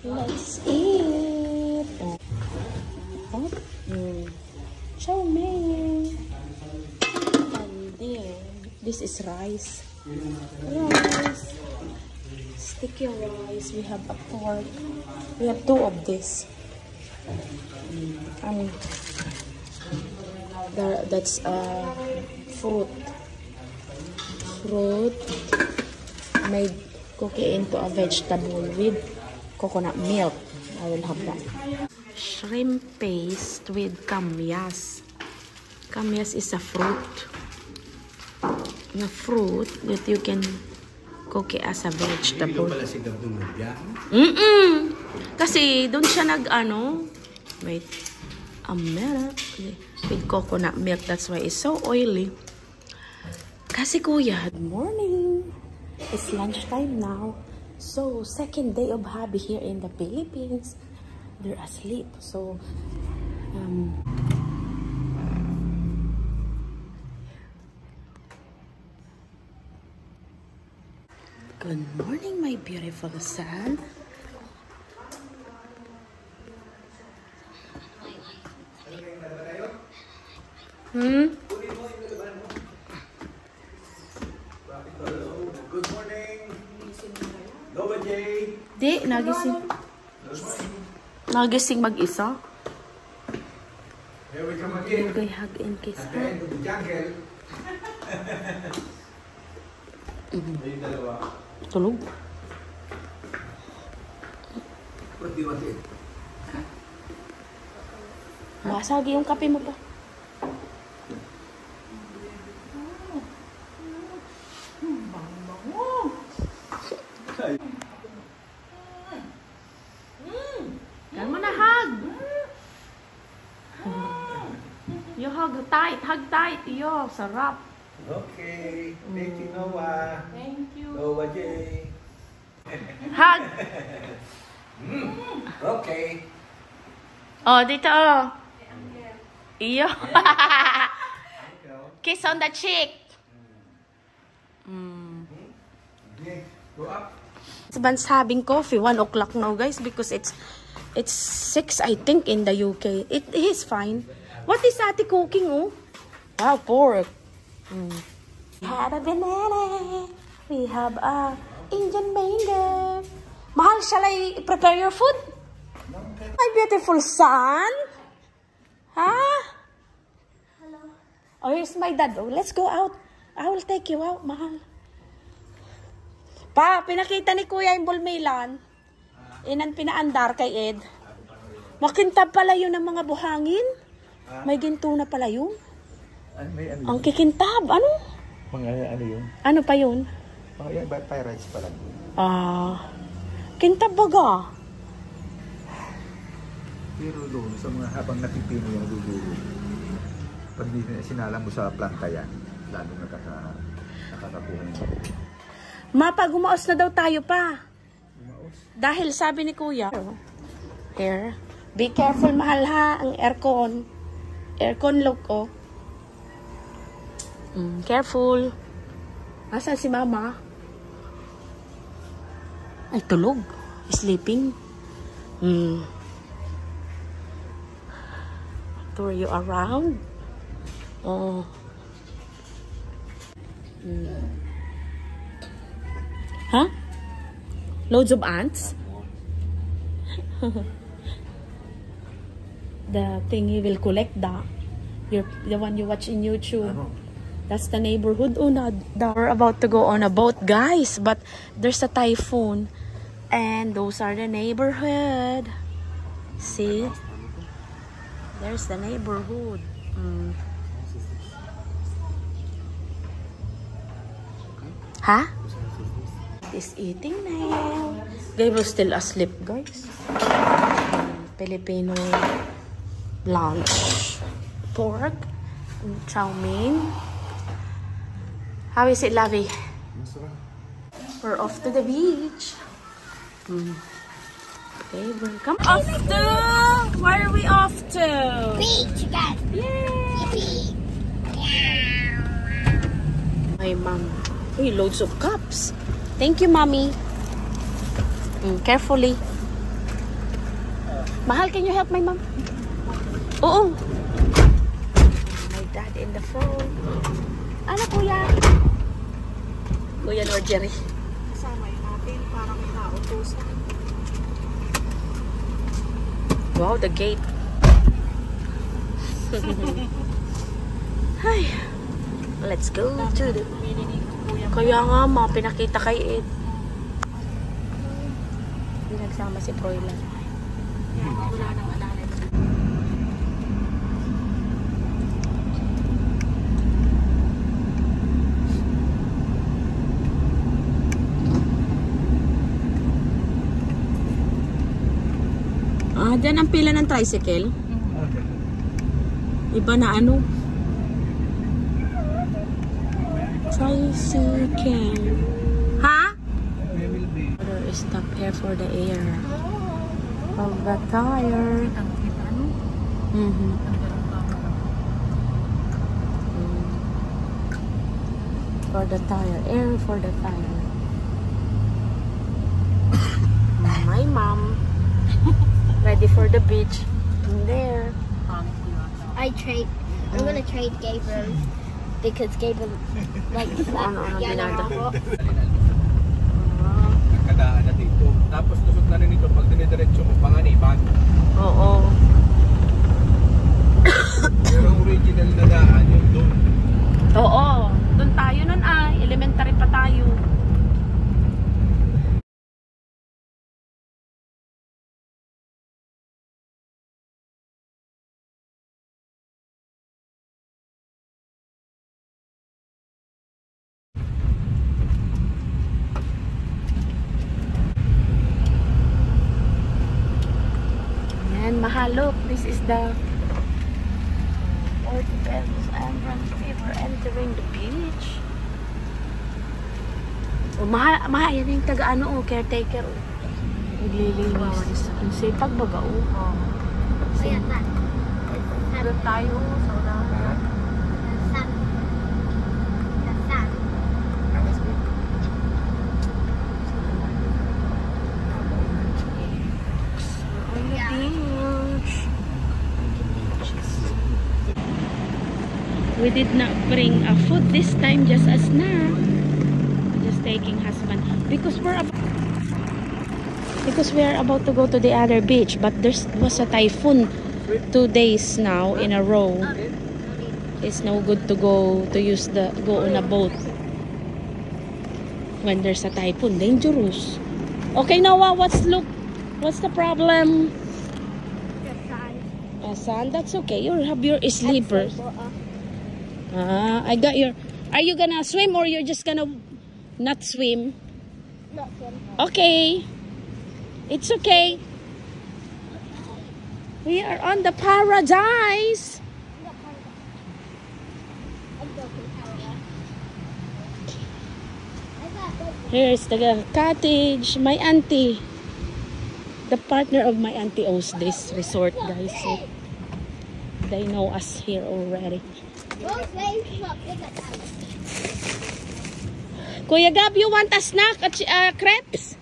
Let's eat. Oh. Chow mein. And there, this is rice. Rice. Sticky rice. We have a pork. We have 2 of this. And that's fruit. Fruit made cookie into a vegetable with coconut milk. I will have that. Shrimp paste with kamyas. Kamyas is a fruit. A fruit that you can cook it as a vegetable. Kasi doon siya wait, a minute. With coconut milk. That's why it's so oily. Kasi kuya, good morning. It's lunchtime now. So, second day of hubby here in the Philippines. They're asleep. So, good morning, my beautiful son. Good morning. Loba Jay. Di, nagising. Nagising mag-isa. Here we come again. Lagay hug and kiss At the end of the jungle. Ayun dalawa. Tulog. What do you want to eat? Masagi yung kape mo pa. Yan mo na hug. You hug tight, hug tight. Yo, sarap. Okay. Thank you, Noah. Thank you. Noah Jay. Hug. Okay. Oh, dito oh. Iyo. Kiss on the cheek. Okay. Go up. Husband's having coffee 1 o'clock now, guys, because it's 6, I think, in the UK. It is fine. What is Ate cooking? Oh, wow, pork. We have a banana. We have a Indian mango. Mahal, shall I prepare your food? My beautiful son. Huh? Hello. Oh, here's my dad. Oh, let's go out. I will take you out, mahal. Pa, pinakita ni Kuya yung bulmilan. Pinaandar kay Ed. Makintab pala yun ng mga buhangin. May ginto na pala yun. Ang kikintab. Ano? Mga ano yun? Ano pa yun? Mga pirates pala. Kintab baga. Pero doon, sa mga habang napipino yung dudulo, pag sinalang mo sa planta yan, lalo nakakakuha yung Mapa, gumaos na daw tayo pa. Dahil sabi ni Kuya, here, be careful mahal ha, ang aircon. Aircon look, oh. Careful. Asan si Mama? Ay, tulog. Sleeping. Tour you around. Oh. Huh? Loads of ants? The thing you will collect the one you watch in YouTube. That's the neighborhood. Oh, no, we're about to go on a boat, guys. But there's a typhoon. And those are the neighborhood. See? There's the neighborhood. Huh? Is eating now. Gabriel's still asleep, guys. Filipino lunch. Pork. Chow mein. How is it, Lovey? We're off to the beach. Gabriel, come off to. Where are we off to? Beach, guys. Yay! My mom. Uy, loads of cups. Thank you, Mommy. Carefully. Mahal, can you help my mom? Oo. My dad in the phone. Ano, kuya? Kuya Norgery. Kasama yun natin, parang nautusan. Wow, the gate. Hi. Let's go to the... Kaya nga, ma, pinakita kay Ed. Hindi nagsama si Froilan. Wala nang alala. Ah, dyan ang pila ng tricycle. Iba na ano? Tricycle. Ha? Stop here for the air. Of the tire. For the tire. Air for the tire. My mom. Ready for the beach. In there. I'm gonna trade Gabriel because Gabriel likes that yellow rock. Nagkadaan na dito. Tapos lusot na rin ito pag dinidiretso mo Panganiban. Oo. Pero original na daan yung doon. Oo. Doon tayo nun ay. Elementary pa tayo. Yan, mahal. Look, this is the 40 pesos entrance fee for entering the beach. Oh, mahal, yan yung taga-ano, oh, caretaker. Oh. Naglilinis. Ang sipag baga, oh. Oh, yeah, that. Doon tayo, sa unahan. That's that. We did not bring a food this time, just a snack. Just taking husband because we are about to go to the other beach, but there was a typhoon 2 days now in a row. It's no good to go on a boat when there's a typhoon. Dangerous. Okay, Noah, what's the problem? Sun, that's okay. You have your sleepers. I got your... Are you gonna swim or you're just gonna not swim? Not swim. Okay. It's okay. We are on the paradise. Here's the cottage. My auntie. The partner of my auntie owns this resort, guys. So they know us here already. Kuya Gab, you want a snack? Crepes?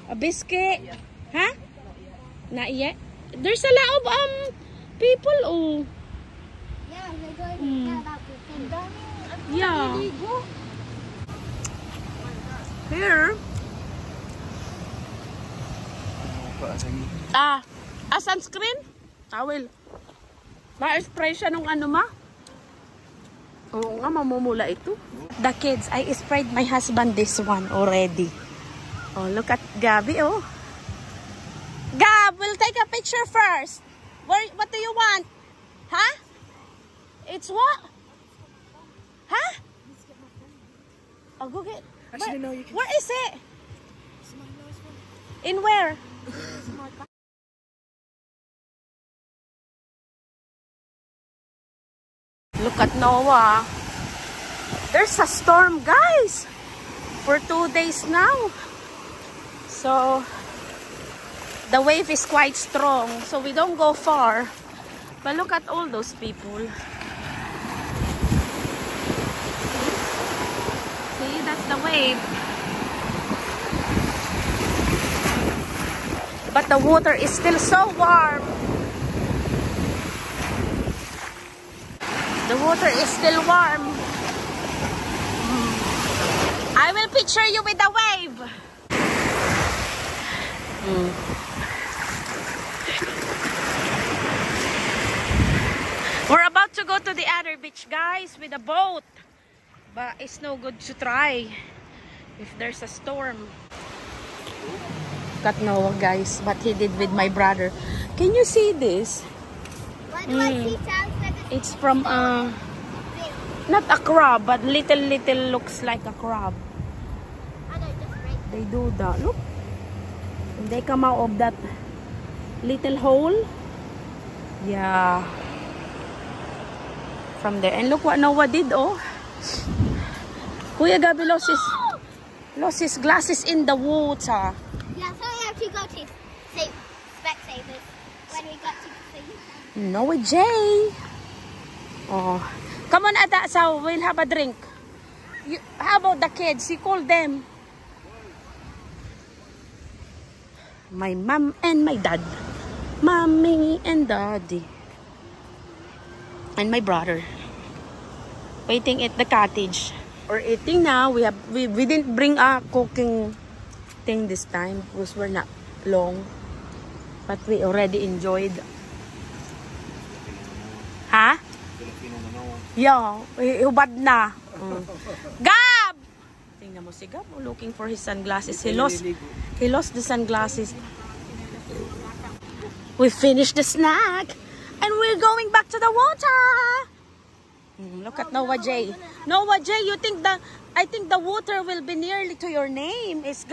A biscuit? Huh? Not yet. There's a lot of people. Oh. Yeah, they're going to tell about the thing. Yeah. Here. Sunscreen? Towel. Ma-spray siya nung ano ma? Oo nga, mamumula ito. The kids, I sprayed my husband this one already. Oh, look at Gabi, oh. Gab, we'll take a picture first. What do you want? Huh? It's what? Huh? Oh, go get. Actually, no, you can. Where is it? In where? Look at Noah. There's a storm, guys. For 2 days now. So, the wave is quite strong. So, we don't go far. But look at all those people. See, that's the wave. But the water is still so warm. The water is still warm. I will picture you with a wave. We're about to go to the other beach, guys, with a boat. But it's no good to try if there's a storm. Got Noah, guys, what he did with my brother. Can you see this? What do I see sounds like It's from not a crab, but little looks like a crab. I don't just break. They do that. Look. And they come out of that little hole. Yeah. From there. And look what Noah did, oh. Kuya Gabi lost his glasses in the water. Yeah, so we have to go to Specsavers when we got to see. Noah Jay. Oh. Come on, Ata, so we'll have a drink. How about the kids? He called them. My mom and my dad. Mommy and daddy. And my brother. Waiting at the cottage. We're eating now. We didn't bring a cooking thing this time because we're not long. But we already enjoyed. Ha? Yeah, hubad na. Gab! Tingnan mo si Gab, looking for his sunglasses. He lost the sunglasses. We finished the snack and we're going back to the water. Look at Noah J. Noah J, I think the water will be nearly to your name. It's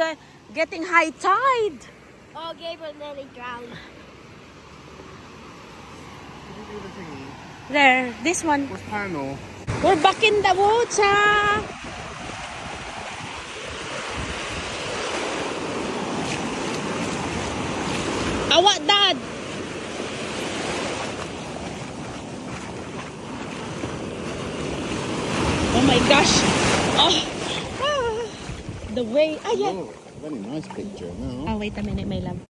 getting high tide. Oh, Gabriel nearly drowned. There, this one. What's panel? We're back in the water. Awak, Dad. Oh my gosh. Oh. The way. Ah, yeah. Oh, very nice picture. No? Oh, wait a minute, my love.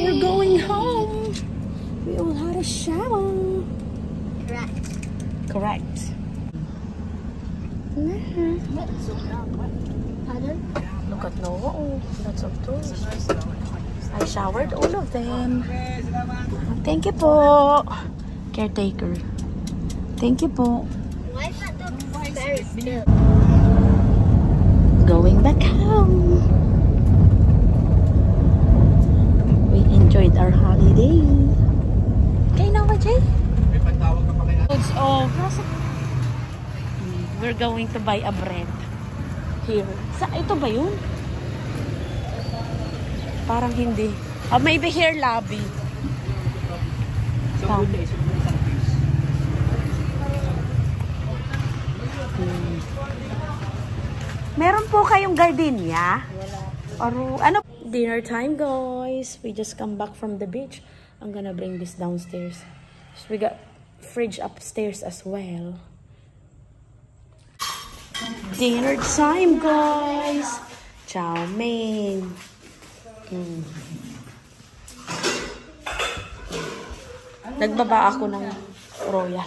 We're going home. We all had a shower. Correct. Correct. Pardon? Look at Noah. Oh, lots of toys. I showered all of them. Thank you po. Caretaker. Thank you po. Why is that dog very still? Going back home. We enjoyed our holiday. Okay, Noah J? We're going to buy a bread here. Ito ba yun? Parang hindi. Maybe here lobby. Come. Meron po kayong gardenia? Or ano? Dinner time, guys. We just come back from the beach. I'm gonna bring this downstairs. So we got fridge upstairs as well. Dinner time, guys. Chow mein. Nagbaba ako ng royal.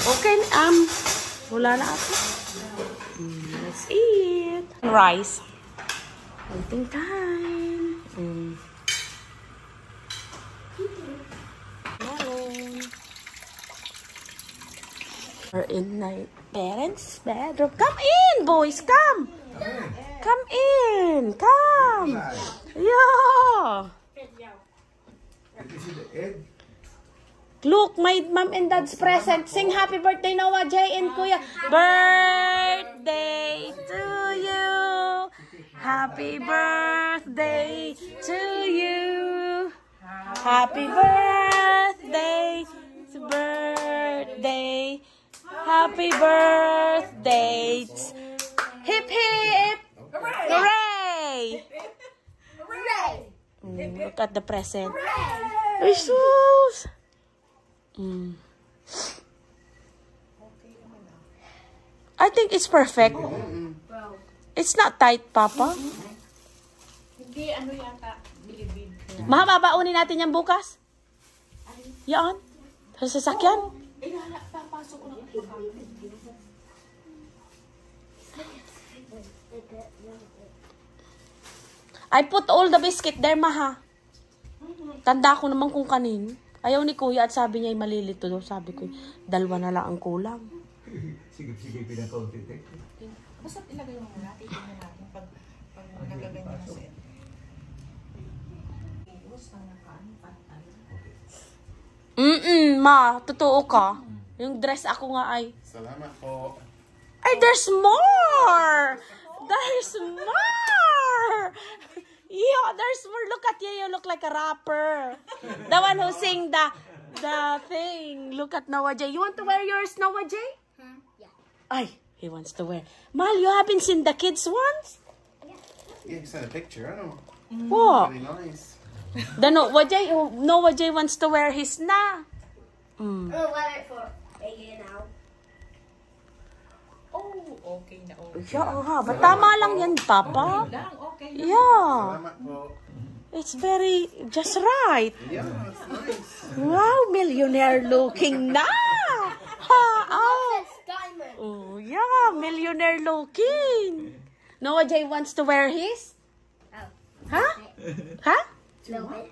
Okay, wala na ako. Let's eat. Rice. Waiting time. Melon. We're in my parents' bedroom. Come in, boys. Come. Come in. Come. Yeah. Look, my mom and dad's present. Sing happy birthday, Noah J and Kuya. Birthday to you. Happy birthday to you. Happy birthday. birthday. Happy birthday. Hip hip. Hooray. Look at the present. Jesus. I think it's perfect. It's not tight, Papa. Hindi, ano yata, bilibid. Ma, babaunin natin yan bukas. Yan. Sa sasakyan. Papasok ko lang. I put all the biscuit there, Maha. Tanda ko naman kung kanin. Ayaw ni Kuya at sabi niya ay malilito daw. Sabi ko, dalawa na lang ang kulang. Sige, pinakaunti. Basta ilagay mo muna, titignan natin pag nagaganyan na siya. Ma, totoo ka. Yung dress ako nga ay. Salamat po. Ay, there's more! There's more! Yeah, there's more. Look at you. You look like a rapper. The one who sing the thing. Look at Noah J. You want to wear yours, Noah J? Yeah. Ay, he wants to wear. Mal, you haven't seen the kids ones? Yeah, you sent a picture. I know. What? Really nice. The Noah J wants to wear his na. I'm gonna wear it for a year now. Oh, okay na okay. Yeah, but tama lang yan, Papa. Lang, okay na. Yeah. Salamat po. It's very, just right. Yeah, it's nice. Wow, millionaire looking na. Ha, oh. Diamond. Oh, yeah, millionaire looking. Noah J wants to wear his? Oh. Huh? Huh? Little bit.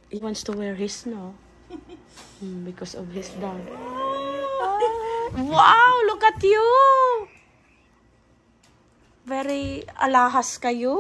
He wants to wear his, no? Because of his dad. Wow, look at you. Very alahas kayo.